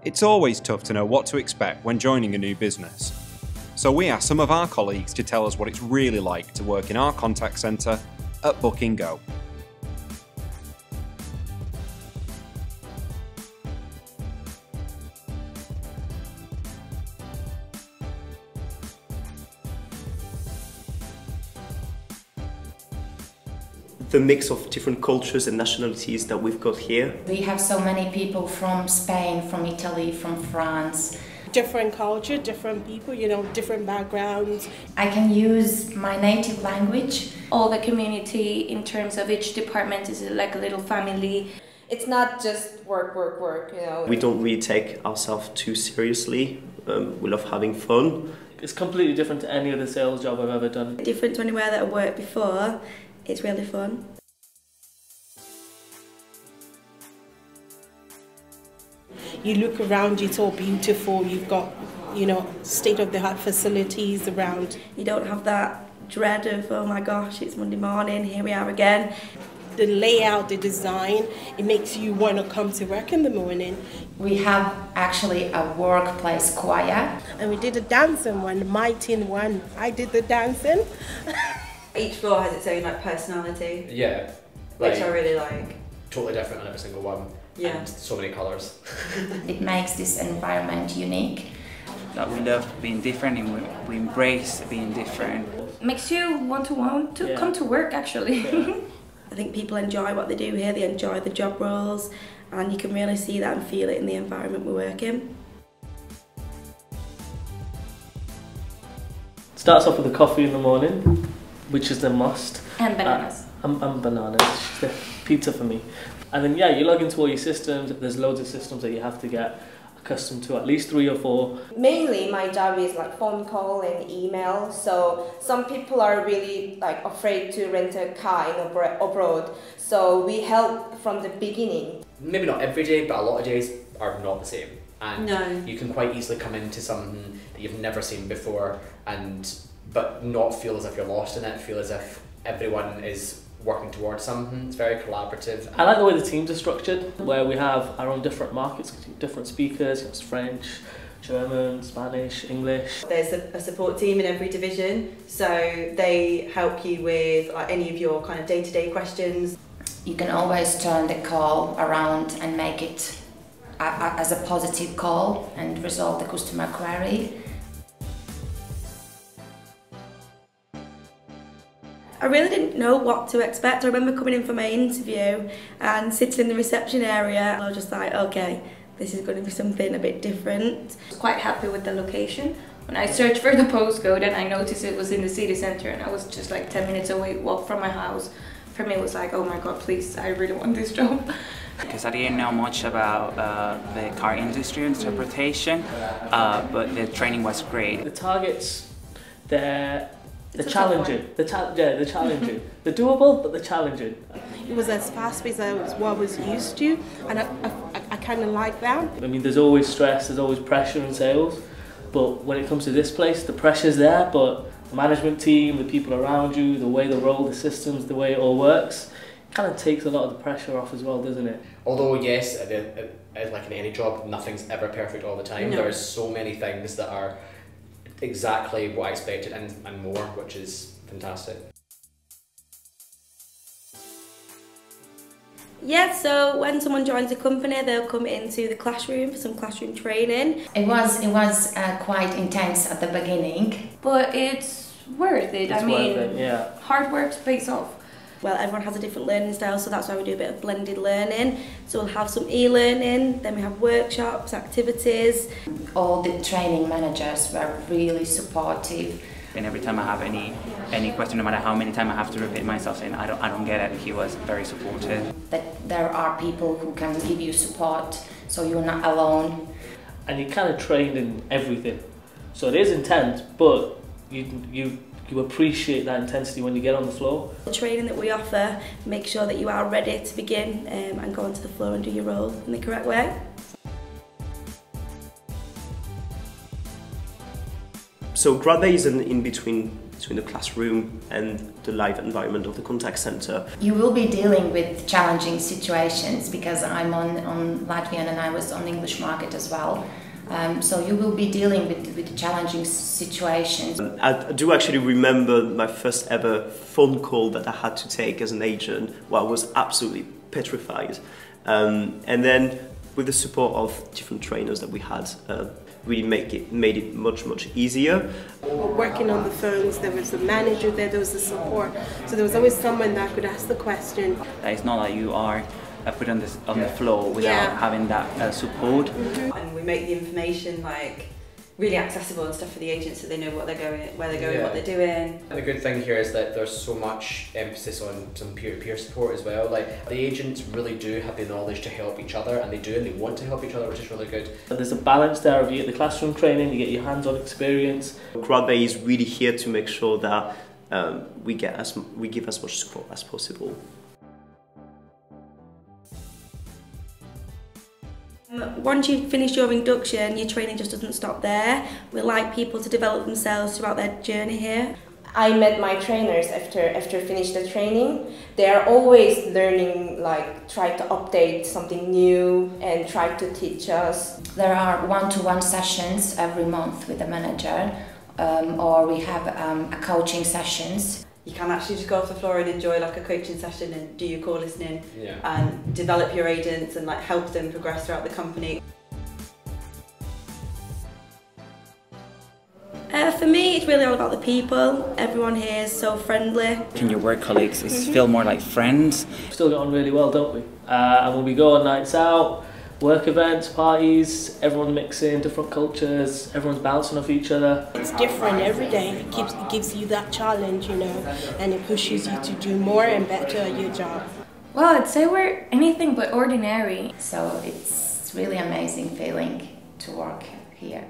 It's always tough to know what to expect when joining a new business. So we asked some of our colleagues to tell us what it's really like to work in our contact centre at BookingGo. The mix of different cultures and nationalities that we've got here. We have so many people from Spain, from Italy, from France. Different culture, different people, you know, different backgrounds. I can use my native language. All the community in terms of each department is like a little family. It's not just work, work, work, you know. We don't really take ourselves too seriously. We love having fun. It's completely different to any other sales job I've ever done. Different to anywhere that I've worked before. It's really fun. You look around, it's all beautiful. You've got, you know, state-of-the-art facilities around. You don't have that dread of, oh my gosh, it's Monday morning, here we are again. The layout, the design, it makes you want to come to work in the morning. We have actually a workplace choir. And we did a dancing one, my teen one. I did the dancing. Each floor has its own like personality. Yeah. Which I really like. Totally different on every single one. Yeah. And so many colours. It makes this environment unique. That we love being different and we embrace being different. Makes you want to come to work actually. Yeah. I think people enjoy what they do here, they enjoy the job roles, and you can really see that and feel it in the environment we work in. Starts off with a coffee in the morning, which is the must. And bananas. And bananas, it's the pizza for me. And then yeah, you log into all your systems. There's loads of systems that you have to get accustomed to, at least 3 or 4. Mainly my job is like phone call and email, so some people are really like afraid to rent a car in abroad, so we help from the beginning. Maybe not every day, but a lot of days are not the same. And No. you can quite easily come into something that you've never seen before but not feel as if you're lost in it, feel as if everyone is working towards something. It's very collaborative. I like the way the teams are structured, where we have our own different markets, different speakers. It's French, German, Spanish, English. There's a support team in every division, so they help you with like, any of your kind of day-to-day questions. You can always turn the call around and make it as a positive call and resolve the customer query. I really didn't know what to expect. I remember coming in for my interview and sitting in the reception area. I was just like, okay, this is going to be something a bit different. I was quite happy with the location. When I searched for the postcode and I noticed it was in the city centre and I was just like 10 minutes away walk from my house, for me it was like, oh my god, please, I really want this job. Because I didn't know much about the car industry interpretation, but the training was great. The targets, they're challenging. They're challenging. They're doable, but they're challenging. It was as fast-paced as what I was used to, and I kind of like that. I mean, there's always stress, there's always pressure in sales, but when it comes to this place, the pressure's there, but the management team, the people around you, the way they roll, the systems, the way it all works, kind of takes a lot of the pressure off as well, doesn't it? Although yes, like in any job, nothing's ever perfect all the time. No. There's so many things that are exactly what I expected and more, which is fantastic. Yeah, so when someone joins a company, they'll come into the classroom for some classroom training. It was quite intense at the beginning. But it's worth it. It's I mean, worth it, yeah. Hard work pays off. Well, everyone has a different learning style, so that's why we do a bit of blended learning. So we'll have some e-learning, then we have workshops, activities. All the training managers were really supportive. And every time I have any question, no matter how many times I have to repeat myself saying I don't get it, he was very supportive. That there are people who can give you support, so you're not alone. And you're kind of trained in everything. So it is intense, but you appreciate that intensity when you get on the floor. The training that we offer makes sure that you are ready to begin and go onto the floor and do your role in the correct way. So grad day is an in-between between the classroom and the live environment of the contact center. You will be dealing with challenging situations because I'm on Latvian and I was on English market as well. So you will be dealing with challenging situations. I do actually remember my first ever phone call that I had to take as an agent, where I was absolutely petrified. And then with the support of different trainers that we had, we made it much easier. Working on the phones, there was a manager there, there was the support, so there was always someone that could ask the question. It's not like you are put on the floor without having that support. And we make the information like really accessible and stuff for the agents, so they know what they're going, where they're going, what they're doing. And the good thing here is that there's so much emphasis on some peer-to-peer support as well. Like the agents really do have the knowledge to help each other, and they want to help each other, which is really good. There's a balance there of you get the classroom training, you get your hands-on experience. Grad Bay is really here to make sure that we give as much support as possible. Once you've finished your induction, your training just doesn't stop there. We like people to develop themselves throughout their journey here. I met my trainers after finished the training. They are always learning, like try to update something new and try to teach us. There are one-to-one sessions every month with the manager, or we have a coaching sessions. You can actually just go off the floor and enjoy like a coaching session and do your call listening and develop your agents and like help them progress throughout the company. For me, it's really all about the people. Everyone here is so friendly. Can your work colleagues feel more like friends? Still get on really well, don't we? And when we go on nights out, work events, parties, everyone mixing, different cultures, everyone's bouncing off each other. It's different every day. It gives you that challenge, you know, and it pushes you to do more and better at your job. Well, I'd say we're anything but ordinary. So it's really amazing feeling to work here.